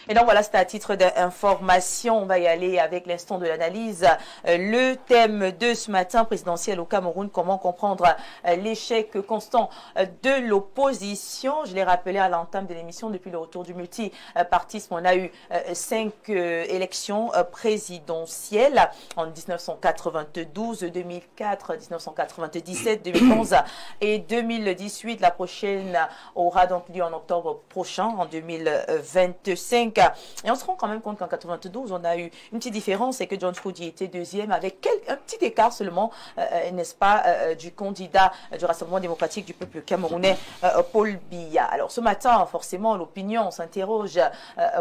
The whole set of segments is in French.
Et donc voilà, c'était à titre d'information. On va y aller avec l'instant de l'analyse. Le thème de ce matin présidentiel au Cameroun, comment comprendre l'échec constant de l'opposition. Je l'ai rappelé à l'entame de l'émission, depuis le retour du multipartisme, on a eu 5 élections présidentielles en 1992, 2004, 1997, 2011 et 2018. La prochaine aura donc lieu en octobre prochain, en 2025. Et on se rend quand même compte qu'en 92, on a eu une petite différence, c'est que John Foudi était deuxième avec un petit écart seulement, n'est-ce pas, du candidat du Rassemblement démocratique du peuple camerounais, Paul Biya. Alors ce matin, forcément, l'opinion s'interroge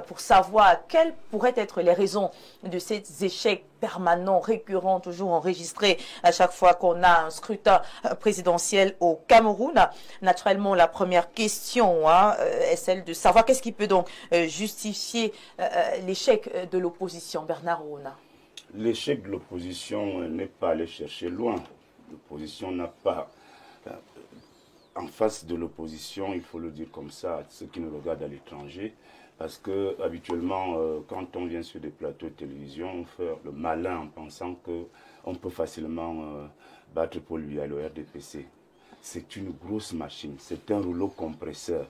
pour savoir quelles pourraient être les raisons de ces échecs permanents, récurrents, toujours enregistrés à chaque fois qu'on a un scrutin présidentiel au Cameroun. Naturellement, la première question est celle de savoir qu'est-ce qui peut donc justifier l'échec de l'opposition. Bernard Ouna. L'échec de l'opposition n'est pas aller chercher loin. L'opposition n'a pas... En face de l'opposition, il faut le dire comme ça, ceux qui nous regardent à l'étranger, parce que habituellement, quand on vient sur des plateaux de télévision, on fait le malin en pensant qu'on peut facilement battre Paul Biya, le RDPC. C'est une grosse machine, c'est un rouleau compresseur.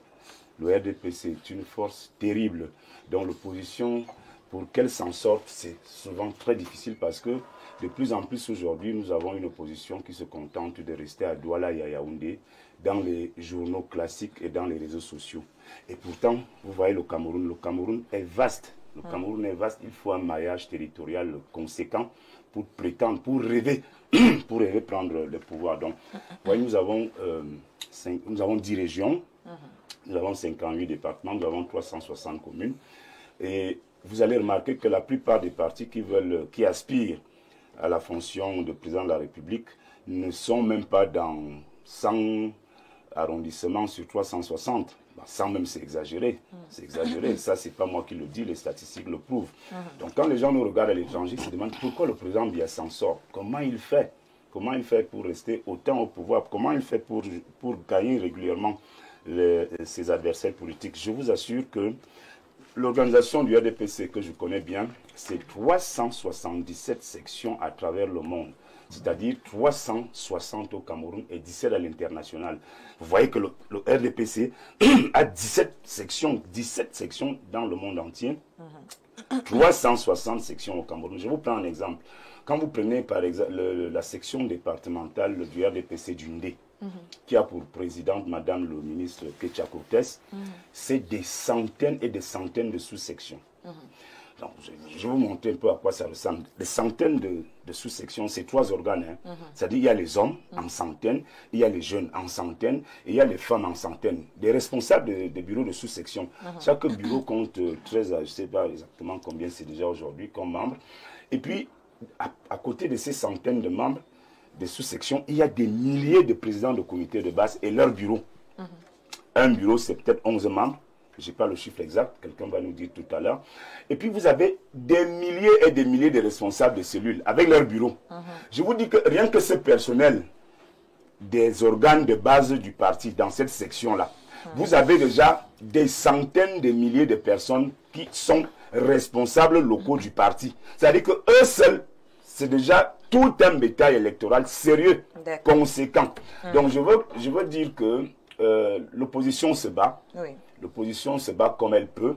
Le RDPC est une force terrible dont l'opposition, pour qu'elle s'en sorte, c'est souvent très difficile parce que de plus en plus aujourd'hui, nous avons une opposition qui se contente de rester à Douala et à Yaoundé, dans les journaux classiques et dans les réseaux sociaux. Et pourtant, vous voyez le Cameroun est vaste. Le Cameroun est vaste, il faut un maillage territorial conséquent pour prétendre, pour rêver prendre le pouvoir. Donc, vous voyez, nous avons 10 régions, nous avons 58 départements, nous avons 360 communes. Et vous allez remarquer que la plupart des partis qui aspirent à la fonction de président de la République ne sont même pas dans 100 arrondissements sur 360. Sans même, c'est exagéré. C'est exagéré. Ça, c'est pas moi qui le dis, les statistiques le prouvent. Donc, quand les gens nous regardent à l'étranger, ils se demandent pourquoi le président Biya s'en sort. Comment il fait? Comment il fait pour rester autant au pouvoir? Comment il fait pour gagner régulièrement ses adversaires politiques? Je vous assure que l'organisation du RDPC, que je connais bien, c'est 377 sections à travers le monde. C'est-à-dire 360 au Cameroun et 17 à l'international. Vous voyez que le RDPC a 17 sections dans le monde entier. 360 sections au Cameroun. Je vous prends un exemple. Quand vous prenez par exemple la section départementale du RDPC du Ndé, qui a pour présidente Madame le ministre Ketia Cortès, c'est des centaines et des centaines de sous-sections. Donc, je vais vous montrer un peu à quoi ça ressemble. Des centaines de sous-sections, c'est 3 organes. C'est-à-dire, il y a les hommes en centaines, il y a les jeunes en centaines, et il y a les femmes en centaines. Des responsables des bureaux de sous-sections. Chaque bureau compte 13, je ne sais pas exactement combien c'est déjà aujourd'hui comme membres. Et puis, à côté de ces centaines de membres, des sous-sections, il y a des milliers de présidents de comités de base et leurs bureaux. Un bureau, c'est peut-être 11 membres. Je n'ai pas le chiffre exact, quelqu'un va nous dire tout à l'heure. Et puis vous avez des milliers et des milliers de responsables de cellules avec leurs bureaux. Je vous dis que rien que ce personnel des organes de base du parti dans cette section-là, vous avez déjà des centaines de milliers de personnes qui sont responsables locaux du parti. C'est-à-dire qu'eux seuls, c'est déjà tout un bétail électoral sérieux, conséquent. Donc je veux dire que l'opposition se bat. L'opposition se bat comme elle peut,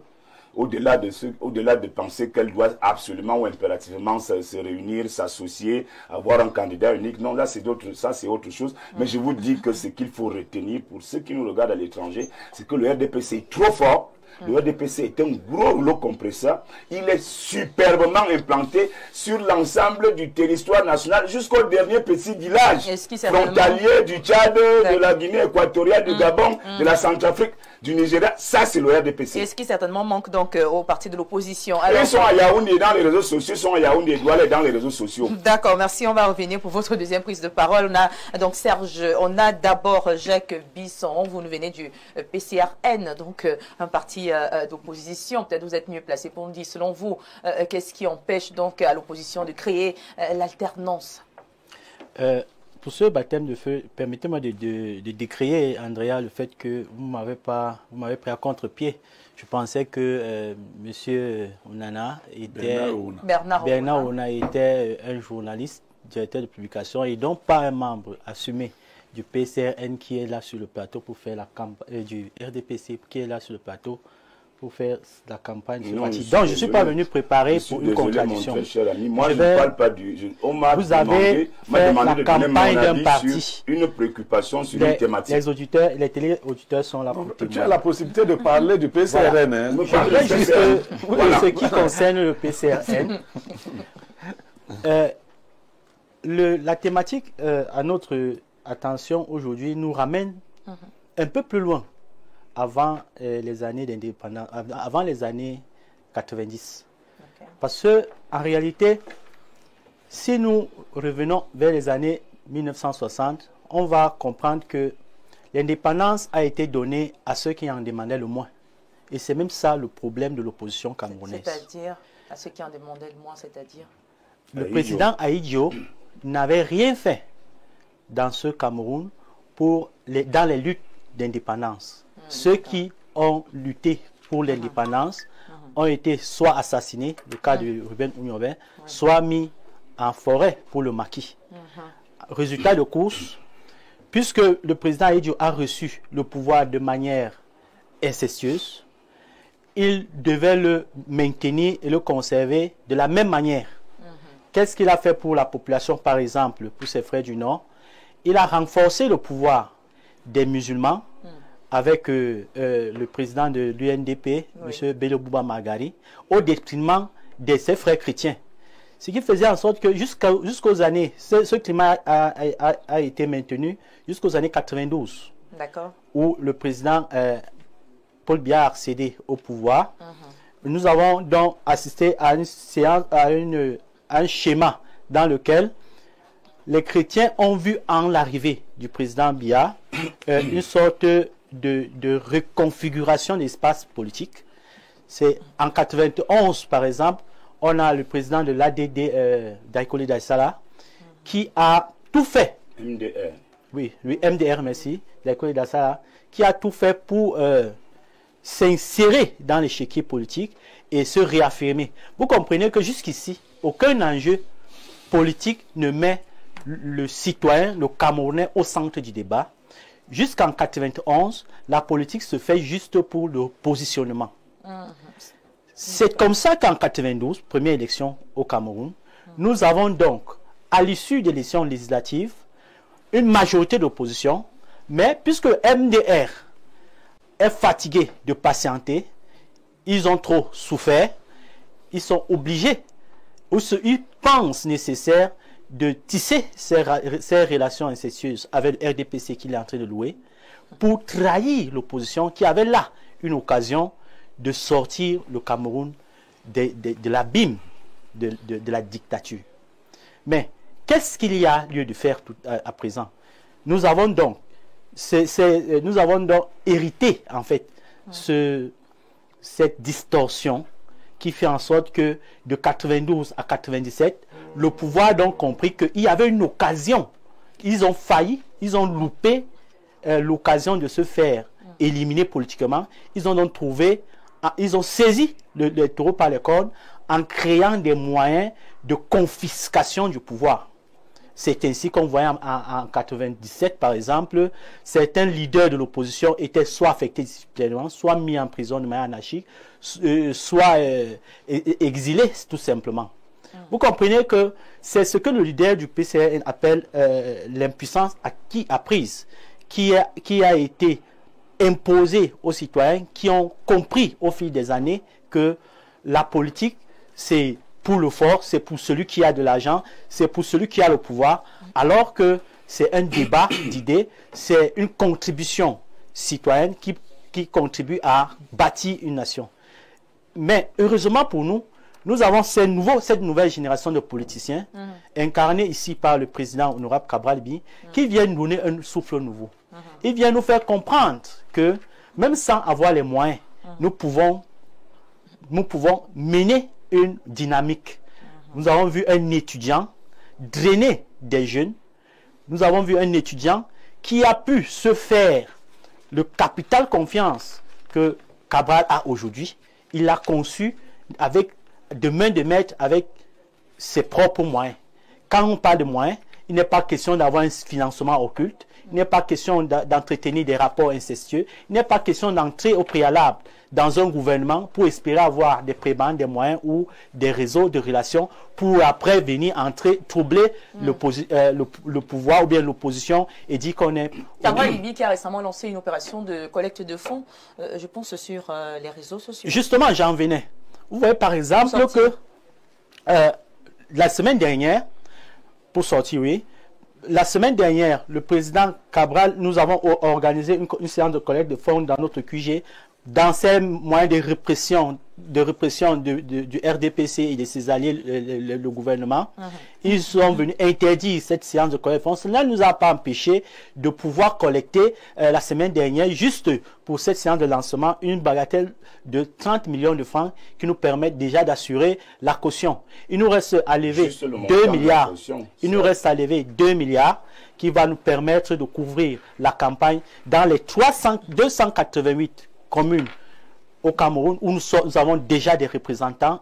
au-delà de penser qu'elle doit absolument ou impérativement se réunir, s'associer, avoir un candidat unique. Non, là, ça, c'est autre chose. Mais je vous dis que ce qu'il faut retenir pour ceux qui nous regardent à l'étranger, c'est que le RDPC est trop fort. Le RDPC est un gros rouleau compresseur. Il est superbement implanté sur l'ensemble du territoire national jusqu'au dernier petit village frontalier du Tchad, de la Guinée équatoriale, du Gabon, de la Centrafrique, du Nigeria. Ça, c'est le RDPC. Et ce qui certainement manque donc au parti de l'opposition. Ils sont à Yaoundé dans les réseaux sociaux, ils sont à Yaoundé, ils doivent aller dans les réseaux sociaux. D'accord, merci. On va revenir pour votre deuxième prise de parole. On a donc Serge, on a d'abord Jacques Bisson. Vous nous venez du PCRN, donc un parti d'opposition. Peut-être vous êtes mieux placé pour nous dire, selon vous, qu'est-ce qui empêche donc à l'opposition de créer l'alternance? pour ce baptême de feu, permettez-moi de décrier, Andrea, le fait que vous m'avez pris à contre-pied. Je pensais que Monsieur Onana était Bernard Ona était un journaliste, directeur de publication, et donc pas un membre assumé du PCRN qui est là sur le plateau pour faire la campagne, du RDPC qui est là sur le plateau pour faire la campagne de parti. Donc, je ne suis pas venu préparer pour une contradiction. Mon très cher ami. Moi, je ne parle pas du... Vous avez fait la campagne d'un parti. Une préoccupation sur une thématique. Les auditeurs, les téléauditeurs sont là pour Tu as la possibilité de parler du PCRN. Voilà. Hein. Je voudrais juste ce qui concerne le PCRN. La thématique à notre attention aujourd'hui nous ramène un peu plus loin avant les années d'indépendance, avant les années 90. Okay. Parce que en réalité, si nous revenons vers les années 1960, on va comprendre que l'indépendance a été donnée à ceux qui en demandaient le moins. Et c'est même ça le problème de l'opposition camerounaise. C'est-à-dire, à ceux qui en demandaient le moins, c'est-à-dire le président Ahidjo n'avait rien fait dans ce Cameroun dans les luttes d'indépendance. Ceux qui ont lutté pour l'indépendance ont été soit assassinés, le cas de Ruben Oumyobé, soit mis en forêt pour le maquis. Résultat de course, puisque le président Ahidjo a reçu le pouvoir de manière incestueuse, il devait le maintenir et le conserver de la même manière. Qu'est-ce qu'il a fait pour la population, par exemple, pour ses frères du Nord? Il a renforcé le pouvoir des musulmans avec le président de l'UNDP, M. Bello Bouba Magari, au détriment de ses frères chrétiens. Ce qui faisait en sorte que jusqu'aux années, ce climat a été maintenu jusqu'aux années 92, où le président Paul Biya a accédé au pouvoir. Nous avons donc assisté à une séance, à un schéma dans lequel les chrétiens ont vu en l'arrivée du président Biya une sorte de reconfiguration de l'espace politique. C'est en 91, par exemple, on a le président de l'ADD, Daikoli Daissala, qui a tout fait. MDR. Oui, MDR, merci. Daikoli Daissala, qui a tout fait pour s'insérer dans l'échiquier politique et se réaffirmer. Vous comprenez que jusqu'ici, aucun enjeu politique ne met le citoyen, le Camerounais au centre du débat. Jusqu'en 91, la politique se fait juste pour le positionnement. C'est comme ça qu'en 92, première élection au Cameroun, nous avons donc, à l'issue des élections législatives, une majorité d'opposition, mais puisque MDR est fatigué de patienter, ils ont trop souffert, ils sont obligés, ou ils pensent nécessaire de tisser ces relations incestueuses avec le RDPC qu'il est en train de louer pour trahir l'opposition qui avait là une occasion de sortir le Cameroun de l'abîme de la dictature. Mais qu'est-ce qu'il y a lieu de faire à présent? Nous avons donc hérité en fait cette distorsion qui fait en sorte que de 92 à 97, le pouvoir a donc compris qu'il y avait une occasion. Ils ont failli, ils ont loupé l'occasion de se faire éliminer politiquement. Ils ont donc trouvé, ils ont saisi le taureau par les cornes en créant des moyens de confiscation du pouvoir. C'est ainsi qu'on voyait en 97, par exemple, certains leaders de l'opposition étaient soit affectés disciplinairement, soit mis en prison de manière anarchique, soit exilés, tout simplement. Vous comprenez que c'est ce que le leader du PCRN appelle l'impuissance apprise, qui a été imposée aux citoyens qui ont compris au fil des années que la politique, c'est pour le fort, c'est pour celui qui a de l'argent, c'est pour celui qui a le pouvoir, alors que c'est un débat d'idées, c'est une contribution citoyenne qui contribue à bâtir une nation. Mais heureusement pour nous, nous avons cette nouvelle génération de politiciens, incarnés ici par le président honorable Cabral Bi, qui viennent nous donner un souffle nouveau. Ils viennent nous faire comprendre que même sans avoir les moyens, nous pouvons mener une dynamique. Nous avons vu un étudiant drainer des jeunes nous avons vu un étudiant qui a pu se faire le capital confiance que Cabral a aujourd'hui. Il l'a conçu avec de main de maître, avec ses propres moyens. Quand on parle de moyens, il n'est pas question d'avoir un financement occulte, il n'est pas question d'entretenir des rapports incestueux, il n'est pas question d'entrer au préalable dans un gouvernement pour espérer avoir des prébendes, des moyens ou des réseaux de relations pour après venir entrer, troubler le pouvoir ou bien l'opposition et dire qu'on est... Cabral Libye qui a récemment lancé une opération de collecte de fonds, je pense sur les réseaux sociaux. Justement, j'en venais. Vous voyez par exemple que la semaine dernière, pour sortir, oui, la semaine dernière, le président Cabral, nous avons organisé une séance de collecte de fonds dans notre QG, dans ces moyens de répression du RDPC et de ses alliés, le gouvernement. Ils sont venus interdire cette séance de collecte de fonds. Cela ne nous a pas empêché de pouvoir collecter la semaine dernière, juste pour cette séance de lancement, une bagatelle de 30 millions de francs qui nous permettent déjà d'assurer la caution. Il nous reste à lever 2 milliards. Il nous reste à lever 2 milliards qui va nous permettre de couvrir la campagne dans les 288 communes au Cameroun où nous avons déjà des représentants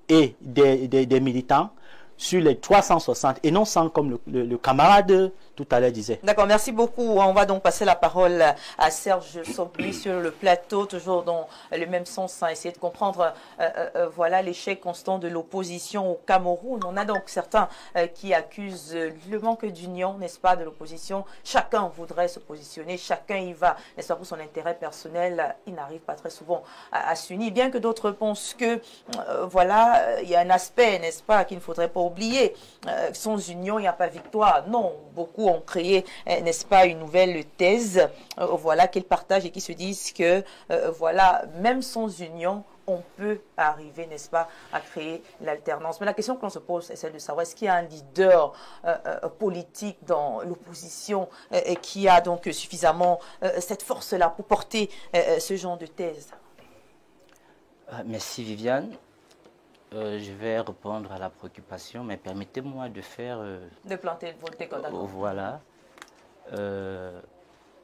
et des militants sur les 360 et non 100 comme le camarade tout à l'heure disait. D'accord, merci beaucoup. On va donc passer la parole à Serge Sobli sur le plateau, toujours dans le même sens, hein, essayer de comprendre voilà l'échec constant de l'opposition au Cameroun. On a donc certains qui accusent le manque d'union, n'est-ce pas, de l'opposition. Chacun voudrait se positionner, chacun y va, n'est-ce pas, pour son intérêt personnel. Il n'arrive pas très souvent à s'unir, bien que d'autres pensent que voilà, il y a un aspect, n'est-ce pas, qu'il ne faudrait pas oublier. Sans union, il n'y a pas victoire. Non, beaucoup ont créé, n'est-ce pas, une nouvelle thèse, voilà, qu'ils partagent et qui se disent que, voilà, même sans union, on peut arriver, n'est-ce pas, à créer l'alternance. Mais la question que l'on se pose, c'est celle de savoir, est-ce qu'il y a un leader politique dans l'opposition qui a donc suffisamment cette force-là pour porter ce genre de thèse? Merci Viviane. Je vais répondre à la préoccupation, mais permettez-moi de faire... de planter votre décor. Voilà.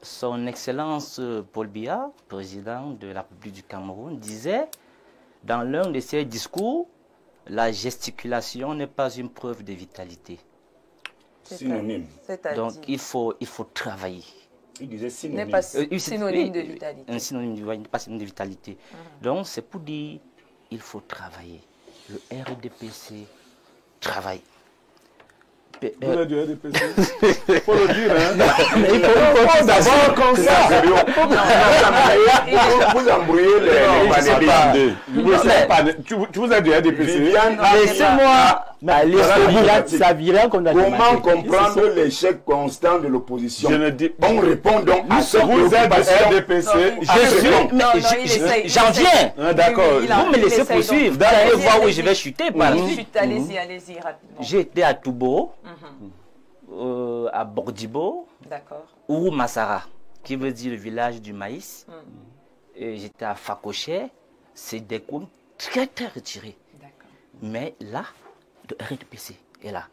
Son Excellence Paul Biya, président de la République du Cameroun, disait dans l'un de ses discours, la gesticulation n'est pas une preuve de vitalité. Synonyme. Donc il faut travailler. Il disait synonyme. N'est pas synonyme de vitalité. Un synonyme, pas synonyme de vitalité. Donc c'est pour dire il faut travailler. Le RDPC travaille. Vous êtes du RDPC. Il faut le dire, hein. Mais il faut d'abord comme ça. Vous embrouillez les vous êtes du RDPC. Laissez-moi ça virait qu'on a comment comprendre l'échec constant de l'opposition? On répond donc à ce que vous êtes du RDPC. J'en viens. D'accord. Vous me laissez poursuivre. Vous allez voir où je vais chuter. Allez-y, rapidement. J'ai été à Toubo, à Bordibo, ou Massara, qui veut dire le village du maïs. Et j'étais à Fakochet. C'est des coins très très retirés. Mais là, le RDPC est là.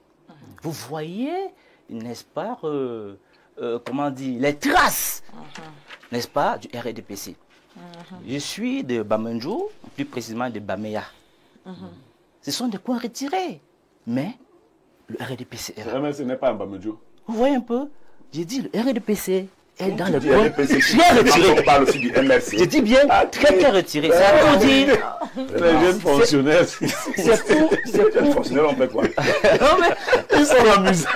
Vous voyez, n'est-ce pas, comment dire, les traces, n'est-ce pas, du RDPC. Je suis de Bamandjou, plus précisément de Bameya. Ce sont des coins retirés, mais le RDPC est là. Le RDPC n'est pas un Bamandjou. Vous voyez un peu, j'ai dit le RDPC est dans le coin très retiré. On parle aussi du MRC. Je dis bien très très retiré. C'est pour dire. Les jeunes fonctionnaires. C'est pour. Les jeunes fonctionnaires, on fait quoi? Non mais. Ils sont amusants.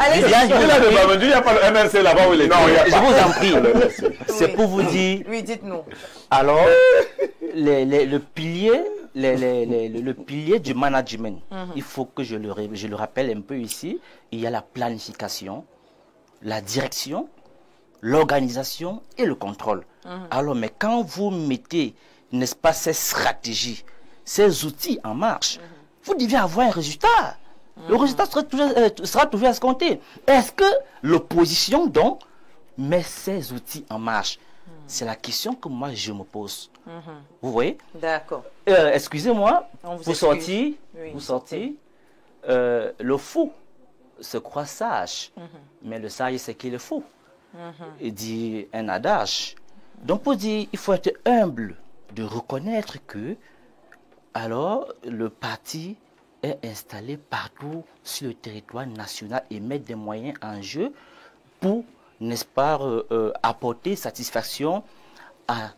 Allez, il n'y a pas le MRC là-bas où il est. Non, je vous en prie. C'est pour vous dire. Oui, dites-nous. Alors, le pilier. Le pilier du management, il faut que je le rappelle un peu ici, il y a la planification, la direction, l'organisation et le contrôle. Alors, mais quand vous mettez, n'est-ce pas, ces stratégies, ces outils en marche, vous devez avoir un résultat. Le résultat sera toujours escompté. Est-ce que l'opposition, donc, met ces outils en marche? C'est la question que moi, je me pose. Vous voyez? D'accord. Excusez-moi, vous sortez, oui, le fou se croit sage. Mais le sage, c'est qu'il est fou. Il dit un adage. Donc, pour dire, il faut être humble de reconnaître que, alors, le parti est installé partout sur le territoire national et mettre des moyens en jeu pour, n'est-ce pas, apporter satisfaction à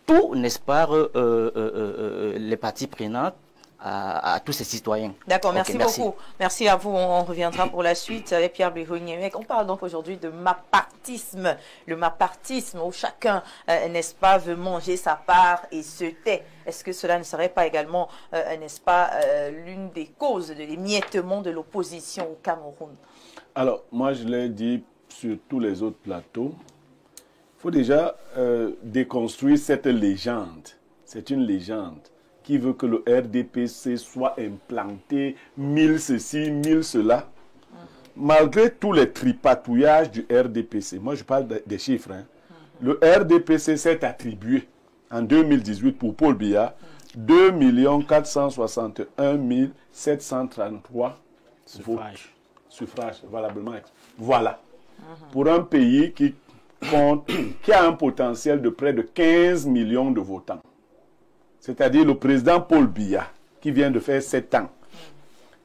tout, n'est-ce pas, les parties prenantes, à tous ces citoyens. D'accord, merci beaucoup. Merci à vous. On reviendra pour la suite avec Pierre Bihouignewek. On parle donc aujourd'hui de mapartisme. Le mapartisme où chacun, n'est-ce pas, veut manger sa part et se tait. Est-ce que cela ne serait pas également, n'est-ce pas, l'une des causes de l'émiettement de l'opposition au Cameroun? Alors, moi, je l'ai dit sur tous les autres plateaux. Il faut déjà déconstruire cette légende. C'est une légende qui veut que le RDPC soit implanté, 1000 ceci, 1000 cela. Malgré tous les tripatouillages du RDPC, moi je parle des chiffres, hein. Le RDPC s'est attribué en 2018 pour Paul Biya 2 461 733 suffrages valablement. Voilà. Pour un pays qui a un potentiel de près de 15 millions de votants. C'est-à-dire le président Paul Biya, qui vient de faire 7 ans,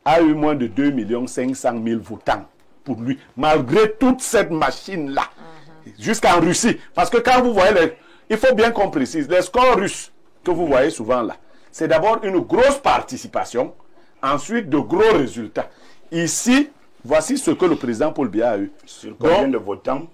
a eu moins de 2 500 000 votants pour lui, malgré toute cette machine-là, jusqu'en Russie. Parce que quand vous voyez, il faut bien qu'on précise, les scores russes que vous voyez souvent là, c'est d'abord une grosse participation, ensuite de gros résultats. Ici, voici ce que le président Paul Biya a eu. Sur combien de votants?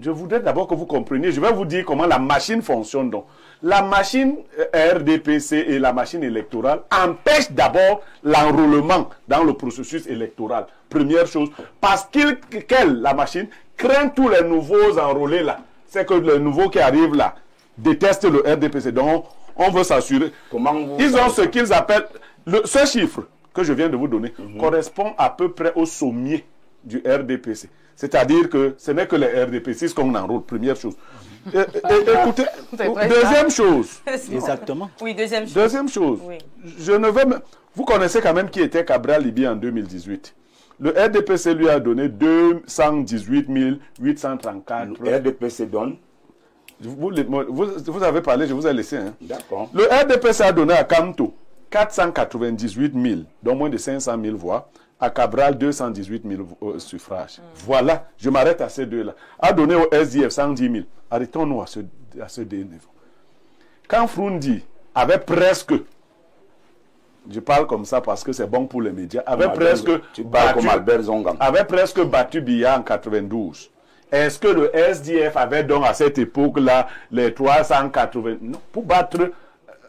Je voudrais d'abord que vous compreniez, je vais vous dire comment la machine fonctionne. Donc, la machine RDPC et la machine électorale empêchent d'abord l'enrôlement dans le processus électoral. Première chose, parce la machine craint tous les nouveaux enrôlés là. C'est que les nouveaux qui arrivent là détestent le RDPC. Donc, on veut s'assurer. Ils ont ce qu'ils appellent, ce chiffre que je viens de vous donner correspond à peu près au sommier du RDPC. C'est-à-dire que ce n'est que les RDPC qu'on enrôle, première chose. Écoutez, deuxième chose. Exactement. Oui, deuxième chose. Deuxième chose. Oui. Vous connaissez quand même qui était Cabral Libye en 2018. Le RDPC lui a donné 218 834. Le RDPC donne. Vous avez parlé, je vous ai laissé. Hein. D'accord. Le RDPC a donné à Kamto 498 000, dont moins de 500 000 voix. À Cabral, 218 000 suffrages. Voilà, je m'arrête à ces deux-là. A donné au SDF 110 000. Arrêtons-nous à ce deux niveaux. Quand Frundi avait presque, je parle comme ça parce que c'est bon pour les médias, avait presque battu Biya en 92. Est-ce que le SDF avait donc à cette époque-là les 380... Non, pour battre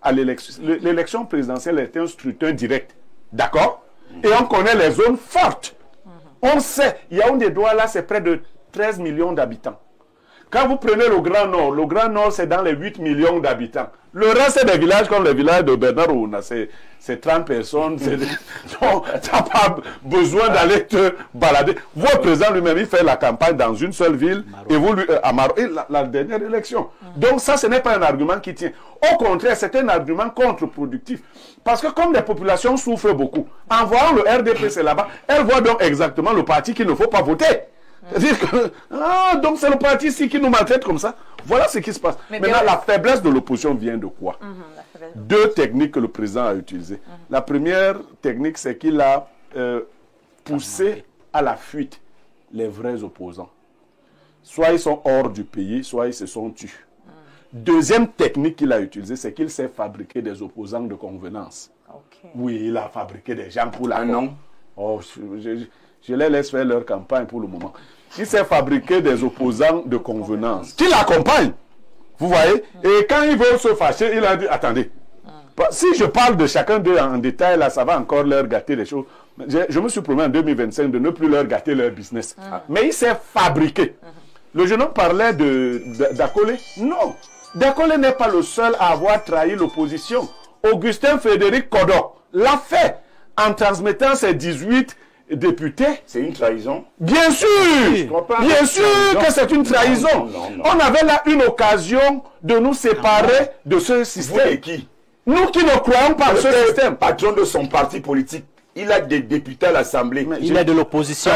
à l'élection. L'élection présidentielle était un scrutin direct. D'accord? Et on connaît les zones fortes. On sait, Yaoundé Douala, c'est près de 13 millions d'habitants. Quand vous prenez le Grand Nord, c'est dans les 8 millions d'habitants. Le reste, c'est des villages comme le village de Bernard Ouna. C'est 30 personnes. Donc, tu n'as pas besoin d'aller te balader. Votre président lui-même, il fait la campagne dans une seule ville. Et vous, à Maro, et la dernière élection. Donc, ça, ce n'est pas un argument qui tient. Au contraire, c'est un argument contre-productif. Parce que comme les populations souffrent beaucoup, en voyant le RDPC là-bas, elles voient donc exactement le parti qu'il ne faut pas voter. C'est-à-dire que, donc c'est le parti ici qui nous maltraite comme ça. Voilà ce qui se passe. Maintenant, la faiblesse de l'opposition vient de quoi? Deux techniques que le président a utilisées. La première technique, c'est qu'il a poussé à la fuite les vrais opposants. Soit ils sont hors du pays, soit ils se sont tués. Deuxième technique qu'il a utilisée, c'est qu'il s'est fabriqué des opposants de convenance. Oui, il a fabriqué des gens pour la... non. Oh, je les laisse faire leur campagne pour le moment. Il s'est fabriqué des opposants de convenance qui l'accompagnent. Vous voyez? Et quand ils veulent se fâcher, il a dit, attendez, si je parle de chacun d'eux en détail, là, ça va encore leur gâter les choses. Je me suis promis en 2025 de ne plus leur gâter leur business. Mais il s'est fabriqué. Le jeune homme parlait d'Akole. Non, d'Akole n'est pas le seul à avoir trahi l'opposition. Augustin Frédéric Kodok l'a fait en transmettant ses 18 députés. C'est une trahison? Bien sûr! Bien sûr que c'est une trahison. Non. On avait là une occasion de nous séparer de ce système. Vous et qui? Nous qui ne croyons pas à ce système. Patron de son parti politique, il a des députés à l'Assemblée. Il est de l'opposition.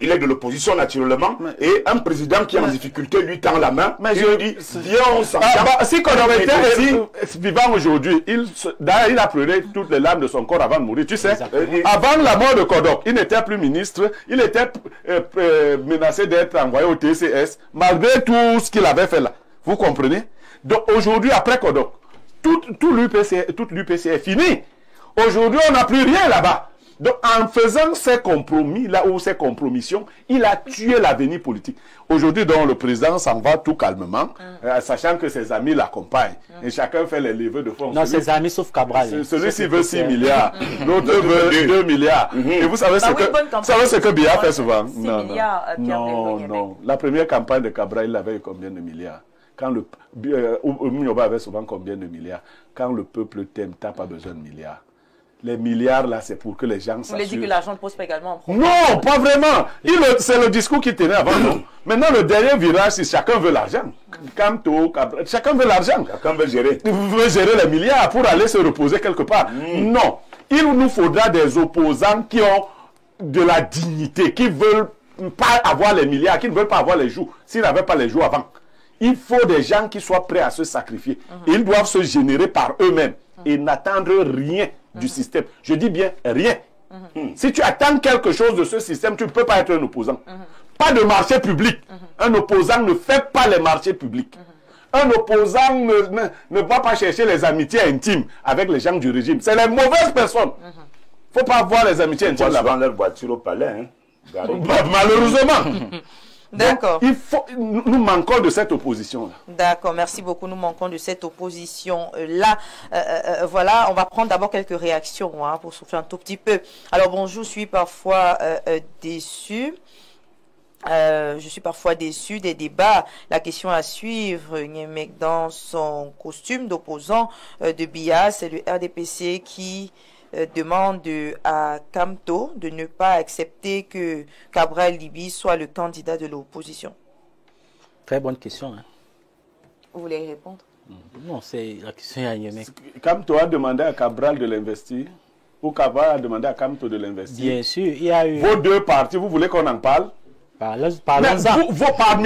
Il est de l'opposition naturellement, et un président qui est en difficulté lui tend la main, mais je dis, viens on s'entend. Si Kodok était vivant aujourd'hui, il a pleuré toutes les larmes de son corps avant de mourir. Tu sais, avant la mort de Kodok, il n'était plus ministre, il était menacé d'être envoyé au TCS, malgré tout ce qu'il avait fait là. Vous comprenez? Donc aujourd'hui, après Kodok, toute l'UPC est finie. Aujourd'hui, on n'a plus rien là-bas. Donc, en faisant ces compromis-là ou ces compromissions, il a tué l'avenir politique. Aujourd'hui, donc, le président s'en va tout calmement, sachant que ses amis l'accompagnent. Et chacun fait les levées de fonds. Non, ses amis, sauf Cabral. Celui-ci veut 6 milliards, l'autre veut 2 milliards. Et vous savez ce que Biya fait souvent? Non. La première campagne de Cabral, il avait eu combien de milliards? Quand le Myoba avait souvent combien de milliards? Quand le peuple t'aime, tu n'as pas besoin de milliards. Les milliards, là, c'est pour que les gens s'assurent. Vous voulez dire que l'argent ne pose pas également un problème? Non, pas vraiment. C'est le discours qu'il tenait avant nous. Maintenant, le dernier virage, c'est chacun veut l'argent. Chacun veut l'argent. Chacun veut gérer. Vous voulez gérer les milliards pour aller se reposer quelque part. Non. Il nous faudra des opposants qui ont de la dignité, qui ne veulent pas avoir les milliards, qui ne veulent pas avoir les joues, s'ils n'avaient pas les joues avant. Il faut des gens qui soient prêts à se sacrifier. Ils doivent se générer par eux-mêmes et n'attendre rien du système. Je dis bien rien. Si tu attends quelque chose de ce système, tu ne peux pas être un opposant. Pas de marché public. Un opposant ne fait pas les marchés publics. Un opposant ne va pas chercher les amitiés intimes avec les gens du régime. C'est les mauvaises personnes. Il ne faut pas avoir les amitiés intimes là-bas. Leur voiture au palais. Malheureusement. D'accord. Nous manquons de cette opposition-là. D'accord, merci beaucoup. Nous manquons de cette opposition-là. Voilà, on va prendre d'abord quelques réactions pour souffler un tout petit peu. Alors, bonjour, je suis parfois déçu. Je suis parfois déçu des débats. La question à suivre, Niemek dans son costume d'opposant de Biya, c'est le RDPC qui demande à Kamto de ne pas accepter que Cabral Libi soit le candidat de l'opposition. Très bonne question. Hein. Vous voulez y répondre? Non, c'est la question à Niemek. Kamto a demandé à Cabral de l'investir ou Cabral a demandé à Kamto de l'investir? Bien sûr, il y a eu... Vos deux partis, vous voulez qu'on en parle? Parlons-en. Par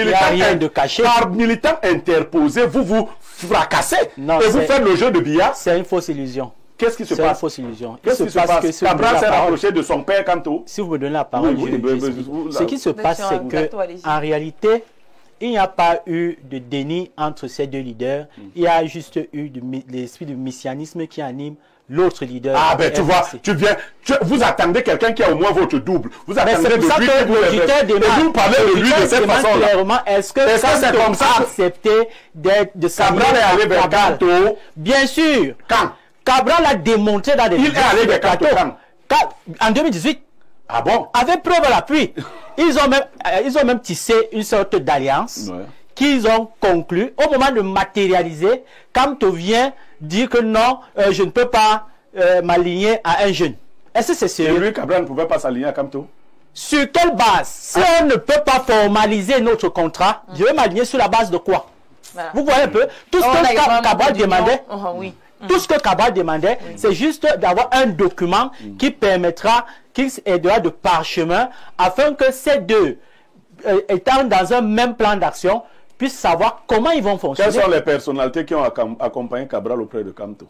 militants interposés, vous vous fracassez et vous faites le jeu de Biya. C'est une fausse illusion. Qu'est-ce qui se passe? C'est une fausse illusion. Qu'est-ce qui se passe? Cabral s'est rapproché de son père Kamto. Si vous me donnez la parole, ce qui se passe, c'est que en réalité, il n'y a pas eu de déni entre ces deux leaders. Il y a juste eu l'esprit du messianisme qui anime l'autre leader. Ah ben tu vois, vous attendez quelqu'un qui a au moins votre double. Vous attendez de lui que vous parlez de lui de cette façon-là. Est-ce que c'est comme ça accepté de Cabral est allé vers Kamto? Bien sûr. Quand? Cabral a démontré dans des il est allé vers Kamto en 2018. Ah bon? Avec preuve à l'appui. Ils ont même tissé une sorte d'alliance qu'ils ont conclue. Au moment de matérialiser, Kamto vient dire que non, je ne peux pas m'aligner à un jeune. Est-ce que c'est sérieux? Et lui, Cabral ne pouvait pas s'aligner à Kamto? Sur quelle base? Si on ne peut pas formaliser notre contrat, je vais m'aligner sur la base de quoi? Voilà. Vous voyez un peu? Tout ce que Cabral demandait, tout ce que Cabral demandait, c'est juste d'avoir un document qui permettra, qui aidera de parchemin, afin que ces deux, étant dans un même plan d'action, puissent savoir comment ils vont fonctionner. Quelles sont les personnalités qui ont accompagné Cabral auprès de Kamto?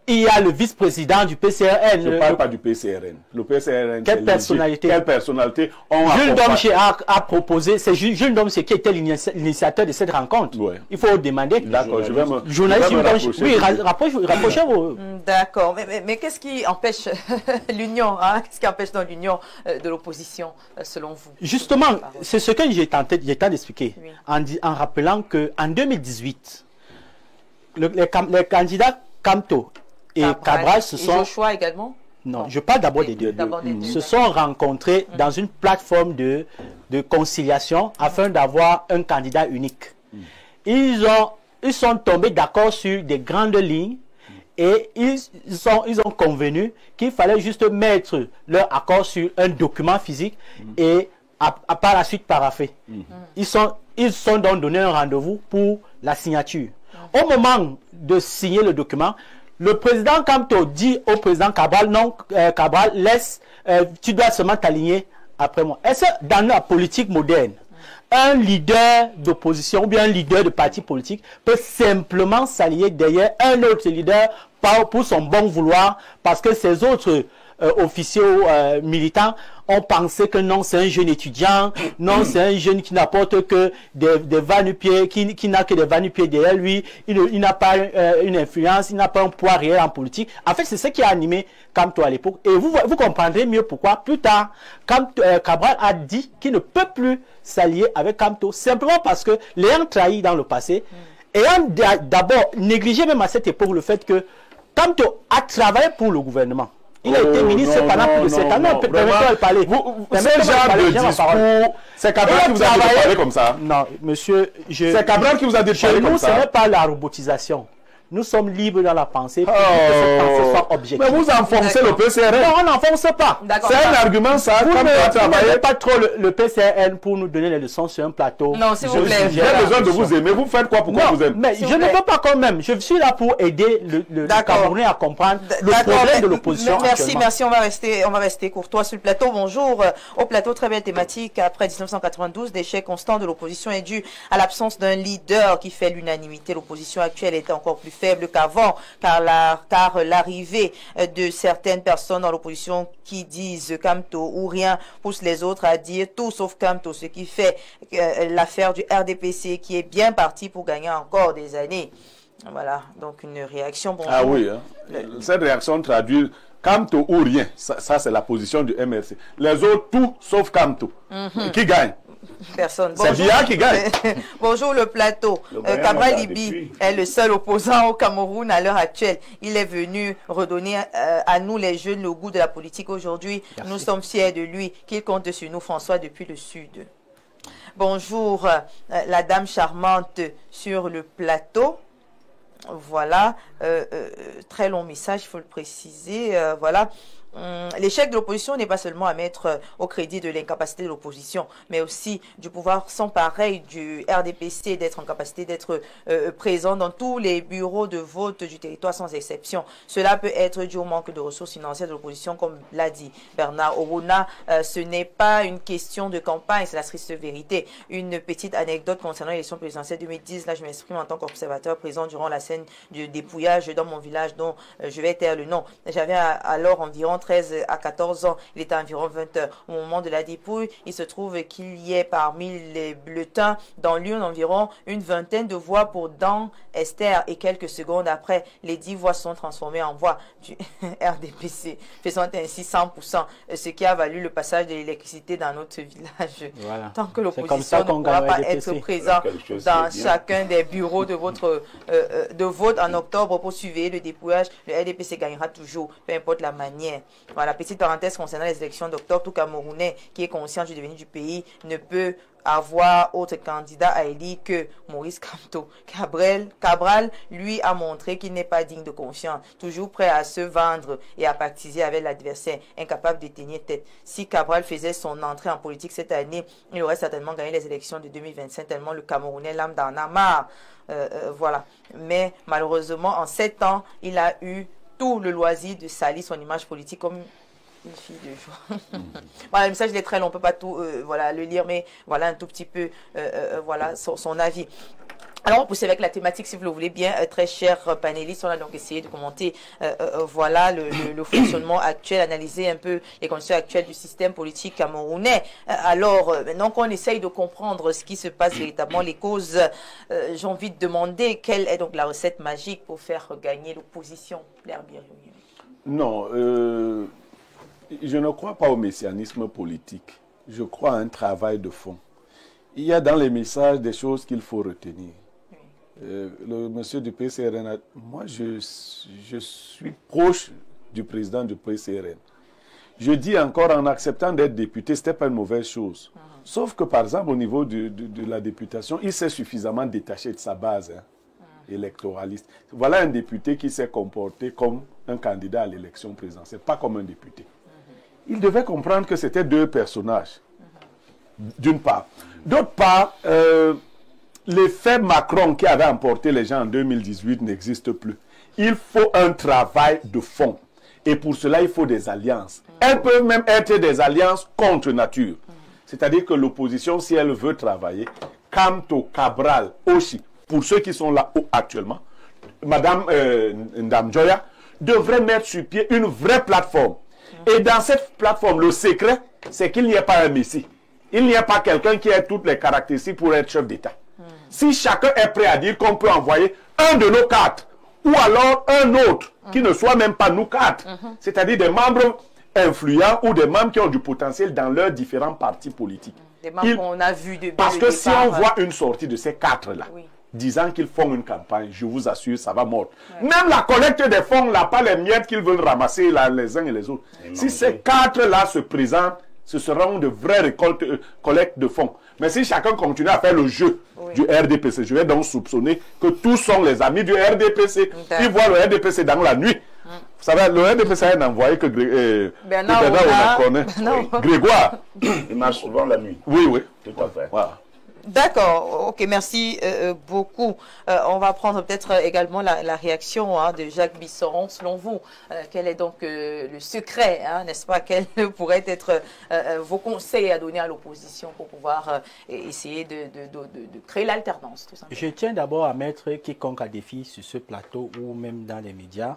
Il y a le vice-président du PCRN. Je ne parle pas du PCRN. Le PCRN, quelle personnalité? Quelle personnalité Jules Domché a proposé, c'est Jules Domché qui était l'initiateur de cette rencontre. Ouais. Il faut demander. D'accord, je vais me journaliste. Oui, rapprochez-vous. D'accord, mais qu'est-ce qui empêche l'union, qu'est-ce qui empêche dans l'union de l'opposition, selon vous? Justement, c'est ce que j'ai tenté d'expliquer, en rappelant qu'en 2018, les candidats Kamto et Cabral se sont... Joshua également? Non, je parle d'abord des deux. Se sont rencontrés dans une plateforme de conciliation afin d'avoir un candidat unique. Ils sont tombés d'accord sur des grandes lignes et ils ont convenu qu'il fallait juste mettre leur accord sur un document physique et par la suite paraphé. Ils sont donc donné un rendez-vous pour la signature. Au moment de signer le document, le président Kamto dit au président Cabral, non, Cabral, laisse, tu dois seulement t'aligner après moi. Est-ce que dans la politique moderne, un leader d'opposition ou bien un leader de parti politique peut simplement s'allier derrière un autre leader pour son bon vouloir parce que ces autres officiers militants ont pensé que non, c'est un jeune étudiant, non, c'est un jeune qui n'apporte que des va-nu-pieds, qui n'a que des va-nu-pieds derrière lui, il n'a pas une influence, il n'a pas un poids réel en politique. En fait, c'est ce qui a animé Kamto à l'époque. Et vous comprendrez mieux pourquoi plus tard, Cabral a dit qu'il ne peut plus s'allier avec Kamto, simplement parce que l'ayant trahi dans le passé, ayant d'abord négligé même à cette époque le fait que Kamto a travaillé pour le gouvernement. Il a été ministre pendant plus de 7 ans. Non, permettez-moi de parler. Ce genre de discours, c'est Cabral qui vous a dit de parler comme ça. Non, monsieur, c'est Cabral qui vous a dit de parler comme ça. Chez nous, ce n'est pas la robotisation. Nous sommes libres dans la pensée pour que cette pensée soit objective. Mais vous enfoncez le PCRN. Non, on n'enfonce pas. C'est un argument, ça. Vous n'avez pas trop le PCRN pour nous donner les leçons sur un plateau. Non, s'il vous plaît. J'ai besoin de vous aimer. Vous faites quoi pour qu'on vous aime? Mais je ne veux pas quand même. Je suis là pour aider le Camerounais à comprendre le problème de l'opposition. Merci. On va rester courtois sur le plateau. Bonjour. Au plateau, très belle thématique. Après 1992, l'échec constant de l'opposition est dû à l'absence d'un leader qui fait l'unanimité. L'opposition actuelle est encore plus faible qu'avant, car l'arrivée de certaines personnes dans l'opposition qui disent Kamto ou rien pousse les autres à dire tout sauf Kamto, ce qui fait l'affaire du RDPC qui est bien parti pour gagner encore des années. Voilà, donc une réaction. Bonjour. Ah oui, hein. Cette réaction traduit Kamto ou rien. Ça c'est la position du MRC. Les autres, tout sauf Kamto. Qui gagne? Personne. C'est Biya qui gagne. Bonjour le plateau. Cabral Libi est le seul opposant au Cameroun à l'heure actuelle. Il est venu redonner à nous les jeunes le goût de la politique aujourd'hui. Nous sommes fiers de lui. Qu'il compte sur nous, François, depuis le sud. Bonjour la dame charmante sur le plateau. Voilà. Très long message, il faut le préciser. Voilà. L'échec de l'opposition n'est pas seulement à mettre au crédit de l'incapacité de l'opposition, mais aussi du pouvoir sans pareil du RDPC d'être en capacité d'être présent dans tous les bureaux de vote du territoire sans exception. Cela peut être dû au manque de ressources financières de l'opposition, comme l'a dit Bernard Orona. Ce n'est pas une question de campagne, c'est la triste vérité. Une petite anecdote concernant l'élection présidentielle 2010, là je m'exprime en tant qu'observateur présent durant la scène du dépouillage dans mon village dont je vais taire le nom. J'avais alors environ 13 à 14 ans, il était environ 20 heures. Au moment de la dépouille, il se trouve qu'il y ait parmi les bulletins dans l'urne environ une vingtaine de voix pour Dan Esther et quelques secondes après, les 10 voix sont transformées en voix du RDPC, faisant ainsi 100%, ce qui a valu le passage de l'électricité dans notre village. Voilà. Tant que l'opposition ne pourra pas être présent dans chacun des bureaux de votre de vote en octobre pour suivre le dépouillage, le RDPC gagnera toujours, peu importe la manière. Voilà, petite parenthèse concernant les élections d'octobre, tout Camerounais qui est conscient du devenir du pays ne peut avoir autre candidat à élire que Maurice Kamto. Cabral, lui, a montré qu'il n'est pas digne de confiance, toujours prêt à se vendre et à pactiser avec l'adversaire, incapable de tenir tête. Si Cabral faisait son entrée en politique cette année, il aurait certainement gagné les élections de 2025, tellement le Camerounais l'âme d'en a marre. Voilà. Mais malheureusement, en 7 ans, il a eu tout le loisir de salir son image politique comme une fille de joie. Voilà, le message il est très long, on ne peut pas tout voilà, le lire, mais voilà un tout petit peu voilà, son avis. Alors, on pousse avec la thématique, si vous le voulez bien, très chers panélistes. On a donc essayé de commenter voilà, le fonctionnement actuel, analyser un peu les conditions actuelles du système politique camerounais. Alors, maintenant qu'on essaye de comprendre ce qui se passe véritablement, les causes, j'ai envie de demander quelle est donc la recette magique pour faire gagner l'opposition, Claire Birioyo. Non, je ne crois pas au messianisme politique. Je crois à un travail de fond. Il y a dans les messages des choses qu'il faut retenir. Le monsieur du PCRN, moi je suis proche du président du PCRN. Je dis encore, en acceptant d'être député, ce n'était pas une mauvaise chose. Sauf que par exemple au niveau de la députation, il s'est suffisamment détaché de sa base électoraliste. Voilà un député qui s'est comporté comme un candidat à l'élection présidentielle, pas comme un député. Il devait comprendre que c'était deux personnages, d'une part. D'autre part, l'effet Macron qui avait emporté les gens en 2018 n'existe plus. il faut un travail de fond. Et pour cela, il faut des alliances. Elles peuvent même être des alliances contre nature. C'est-à-dire que l'opposition, si elle veut travailler, Kamto, Cabral, Oshi, pour ceux qui sont là actuellement, Madame Ndamjoya, devrait mettre sur pied une vraie plateforme. Et dans cette plateforme, le secret, c'est qu'il n'y ait pas un messie. Il n'y a pas quelqu'un qui ait toutes les caractéristiques pour être chef d'État. Si chacun est prêt à dire qu'on peut envoyer un de nos quatre, ou alors un autre, qui ne soit même pas nous quatre, c'est-à-dire des membres influents ou des membres qui ont du potentiel dans leurs différents partis politiques. Des membres qu'on a vus depuis Parce que le si départ, on voit une sortie de ces quatre-là, disant qu'ils font une campagne, je vous assure, ça va mordre. Même la collecte des fonds, là, pas les miettes qu'ils veulent ramasser là, les uns et les autres. Si ces quatre-là se présentent, ce seront de vraies collectes de fonds. Mais si chacun continue à faire le jeu du RDPC, je vais donc soupçonner que tous sont les amis du RDPC. Ils voient le RDPC dans la nuit. Vous savez, le RDPC a un envoyé que Bernard connaît. Grégoire. Il marche souvent la nuit. Oui, oui. Tout à fait. Voilà. D'accord, ok, merci beaucoup. On va prendre peut-être également la réaction de Jacques Bisson. Selon vous, quel est donc le secret, n'est-ce pas? Quels pourraient être vos conseils à donner à l'opposition pour pouvoir essayer de créer l'alternance, tout simplement? Je tiens d'abord à mettre quiconque à défi sur ce plateau ou même dans les médias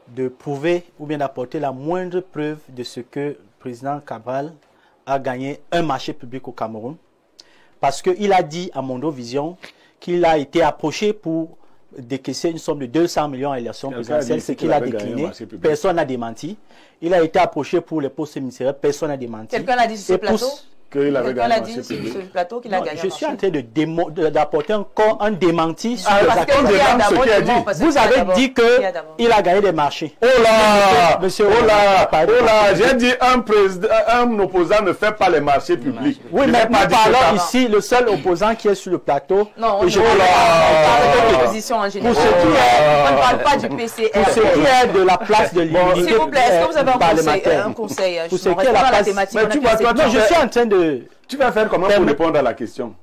de prouver ou bien d'apporter la moindre preuve de ce que le président Cabral a gagné un marché public au Cameroun. Parce qu'il a dit à Mondovision qu'il a été approché pour décaisser une somme de 200 millions à l'élection présidentielle, ce qu'il a décliné. Personne n'a démenti. Il a été approché pour les postes ministériels, personne n'a démenti. Quelqu'un l'a dit sur ce plateau? Quelqu'un l'a dit sur ce plateau qu'il a gagné. Je suis en train d'apporter encore un démenti sur les actions de Vous avez dit qu'il a gagné des marchés. Oh là, monsieur, oh là, j'ai dit un opposant ne fait pas les marchés publics. Oui, mais nous parlons ici, le seul opposant qui est sur le plateau. Non, on parle de l'opposition en général. On ne parle pas du PCR. Pour ce qui est de la place de l'unité s'il vous plaît, est-ce que vous avez un conseil? Pour ce qui est de la place, je suis en train de... Tu vas faire comment pour répondre à la question?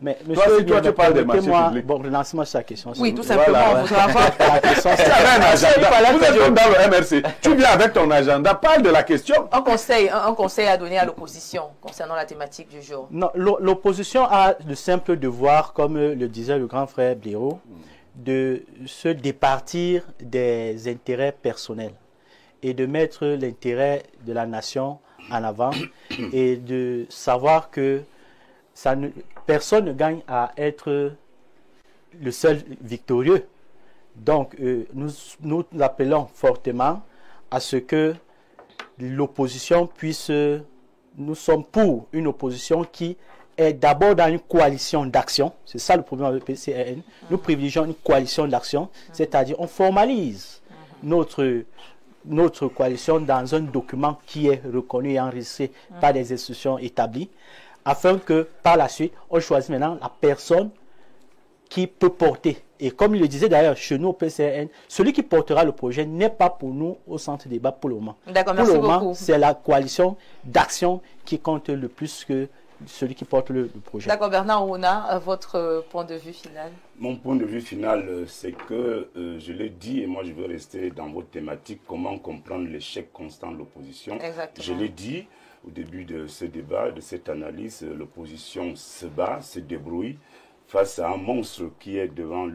Mais monsieur, toi, tu parles des marchés publics. Bon, relancez-moi sur la question. Oui, tout simplement. Vous avez la question. Tu avais un agenda. Vous êtes comme dans le MRC. Tu viens avec ton agenda. Parle de la question. Un conseil à donner à l'opposition concernant la thématique du jour. Non, l'opposition a le simple devoir, comme le disait le grand frère Blaireau, de se départir des intérêts personnels et de mettre l'intérêt de la nation en avant et de savoir que personne ne gagne à être le seul victorieux. Donc, nous appelons fortement à ce que l'opposition puisse... Nous sommes pour une opposition qui est d'abord dans une coalition d'action. C'est ça le problème avec le PCRN. Nous privilégions une coalition d'action, c'est-à-dire on formalise notre coalition dans un document qui est reconnu et enregistré par des institutions établies, afin que par la suite, on choisit maintenant la personne qui peut porter. Et comme il le disait d'ailleurs chez nous au PCRN, celui qui portera le projet n'est pas pour nous au centre débat pour le moment. D'accord, merci beaucoup. Pour le moment, c'est la coalition d'action qui compte le plus que celui qui porte le projet. D'accord, Bernard Ouna, votre point de vue final? Mon point de vue final, c'est que, je l'ai dit, et moi je veux rester dans votre thématique, comment comprendre l'échec constant de l'opposition. Je l'ai dit au début de ce débat, de cette analyse, l'opposition se bat, se débrouille face à un monstre qui est devant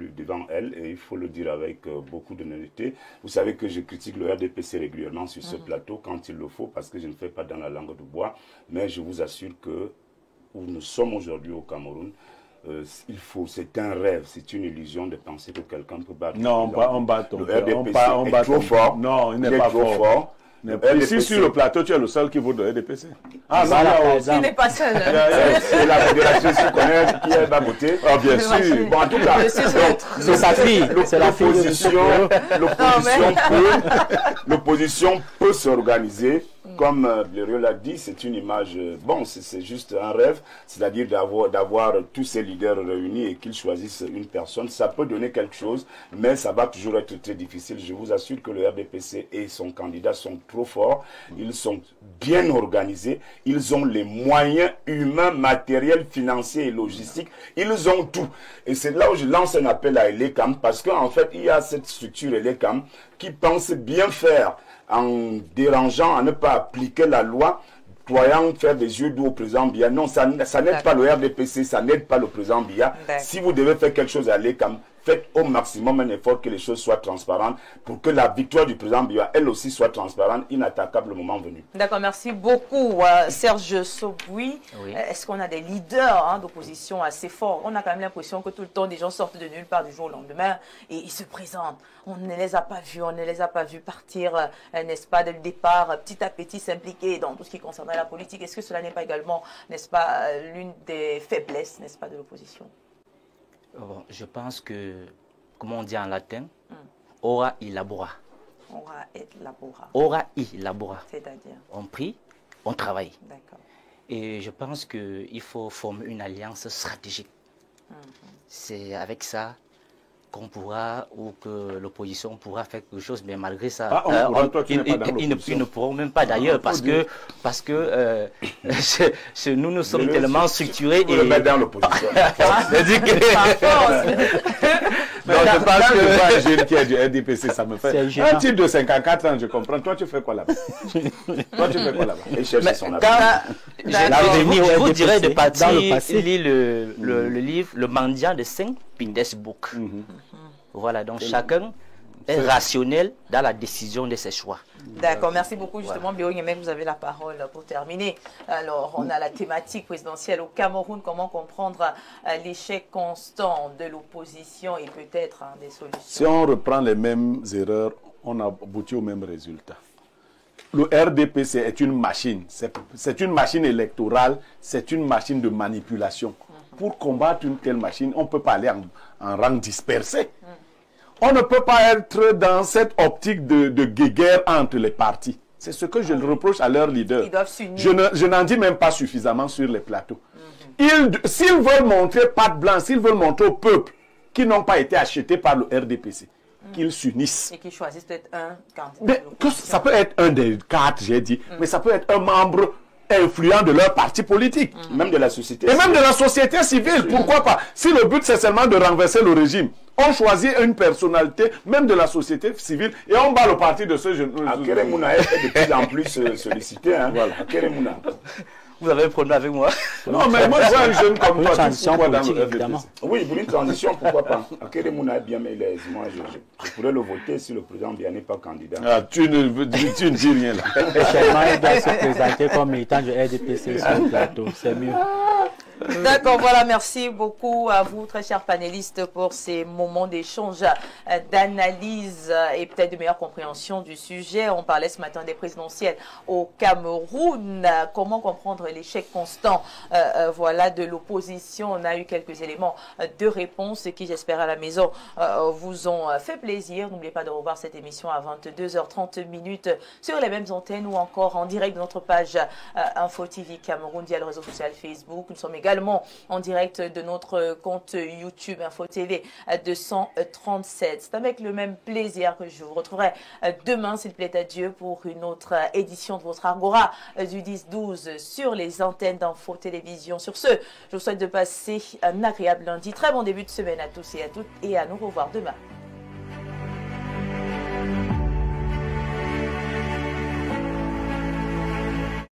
elle, et il faut le dire avec beaucoup d'honnêteté. Vous savez que je critique le RDPC régulièrement sur ce plateau quand il le faut, parce que je ne fais pas dans la langue de bois, mais je vous assure que où nous sommes aujourd'hui au Cameroun, c'est un rêve, c'est une illusion de penser que quelqu'un peut battre. Non, on bat ton le RDPC est trop fort. Non, il n'est pas fort. Ici sur le plateau, tu es le seul qui vote le RDPC. Ah, il n'est pas seul. C'est la fédération qui connaît qui va voter. Ah, bien sûr. Bon, en tout cas, c'est sa fille. L'opposition peut s'organiser Comme Blériot l'a dit, c'est une image, bon, c'est juste un rêve, c'est-à-dire d'avoir tous ces leaders réunis et qu'ils choisissent une personne. Ça peut donner quelque chose, mais ça va toujours être très difficile. Je vous assure que le RDPC et son candidat sont trop forts. Ils sont bien organisés. Ils ont les moyens humains, matériels, financiers et logistiques. Ils ont tout. Et c'est là où je lance un appel à Elekam, parce qu'en fait, il y a cette structure Elekam qui pense bien faire en dérangeant, à ne pas appliquer la loi, croyant faire des yeux doux au président Biya. Non, ça n'aide pas le RDPC, ça n'aide pas le président Biya. Si vous devez faire quelque chose à Elekam, faites au maximum un effort que les choses soient transparentes pour que la victoire du président Biya, elle aussi, soit transparente, inattaquable le moment venu. D'accord, merci beaucoup Serge Soboui. Oui. Est-ce qu'on a des leaders d'opposition assez forts? On a quand même l'impression que tout le temps des gens sortent de nulle part du jour au lendemain et ils se présentent. On ne les a pas vus, on ne les a pas vus partir, n'est-ce pas, dès le départ, petit à petit s'impliquer dans tout ce qui concerne la politique. Est-ce que cela n'est pas également, n'est-ce pas, l'une des faiblesses, n'est-ce pas, de l'opposition? Bon, je pense que, comme on dit en latin, ora illabora. Ora et labora. Ora illabora. C'est-à-dire? On prie, on travaille. D'accord. Et je pense qu'il faut former une alliance stratégique. C'est avec ça qu'on pourra, ou que l'opposition pourra faire quelque chose, mais malgré ça, ils ne pourront même pas d'ailleurs, parce que nous sommes tellement structurés. Et le mettre dans l'opposition. Non, je pense que un jeune qui est du RDPC, ça me fait. Un type de 54 ans, je comprends. Toi, tu fais quoi là-bas? Toi, tu fais quoi là-bas? Et chercher son avenir. Je vous dirais de partir lire le livre Le mendiant de Saint-Pindesbourg. Voilà, donc chacun est rationnel dans la décision de ses choix. D'accord, merci beaucoup. Justement, Bio Yemek, vous avez la parole pour terminer. Alors, on a la thématique présidentielle au Cameroun. Comment comprendre l'échec constant de l'opposition et peut-être des solutions? Si on reprend les mêmes erreurs, on aboutit au même résultat. Le RDPC est une machine. C'est une machine électorale, c'est une machine de manipulation. Pour combattre une telle machine, on ne peut pas aller en rang dispersé. On ne peut pas être dans cette optique de guéguerre entre les partis. C'est ce que je reproche à leurs leaders. Ils doivent s'unir. Je n'en dis même pas suffisamment sur les plateaux. S'ils veulent montrer patte blanche, s'ils veulent montrer au peuple qu'ils n'ont pas été achetés par le RDPC, qu'ils s'unissent. Et qu'ils choisissent peut-être un candidat. Ça peut être un des 4, j'ai dit, mais ça peut être un membre influents de leur parti politique. Même de la société. Et même de la société civile. Pourquoi pas? Si le but c'est seulement de renverser le régime, on choisit une personnalité, même de la société civile, et on bat le parti de ce jeune. Akeremouna est de plus en plus sollicité. Hein. Voilà. Akeremouna. Vous avez un problème avec moi? Non, mais moi, je vois un jeune comme toi, transition politique, évidemment. Oui, pour une transition, pourquoi pas? Akeremouna est bien mêlé. Moi, je pourrais le voter si le président Biya n'est pas candidat. Ah, tu ne dis rien là. Spécialement, il doit se présenter comme militant du RDPC sur le plateau. C'est mieux. D'accord, voilà, merci beaucoup à vous, très chers panélistes, pour ces moments d'échange, d'analyse et peut-être de meilleure compréhension du sujet. On parlait ce matin des présidentielles au Cameroun. Comment comprendre l'échec constant voilà, de l'opposition? On a eu quelques éléments de réponse qui, j'espère, à la maison, vous ont fait plaisir. N'oubliez pas de revoir cette émission à 22h30 sur les mêmes antennes ou encore en direct de notre page Info TV Cameroun via le réseau social Facebook. Nous sommes également en direct de notre compte YouTube Info TV 237. C'est avec le même plaisir que je vous retrouverai demain, s'il plaît à Dieu, pour une autre édition de votre Agora du 10-12 sur les antennes d'Info Télévision. Sur ce, je vous souhaite de passer un agréable lundi. Très bon début de semaine à tous et à toutes et à nous revoir demain.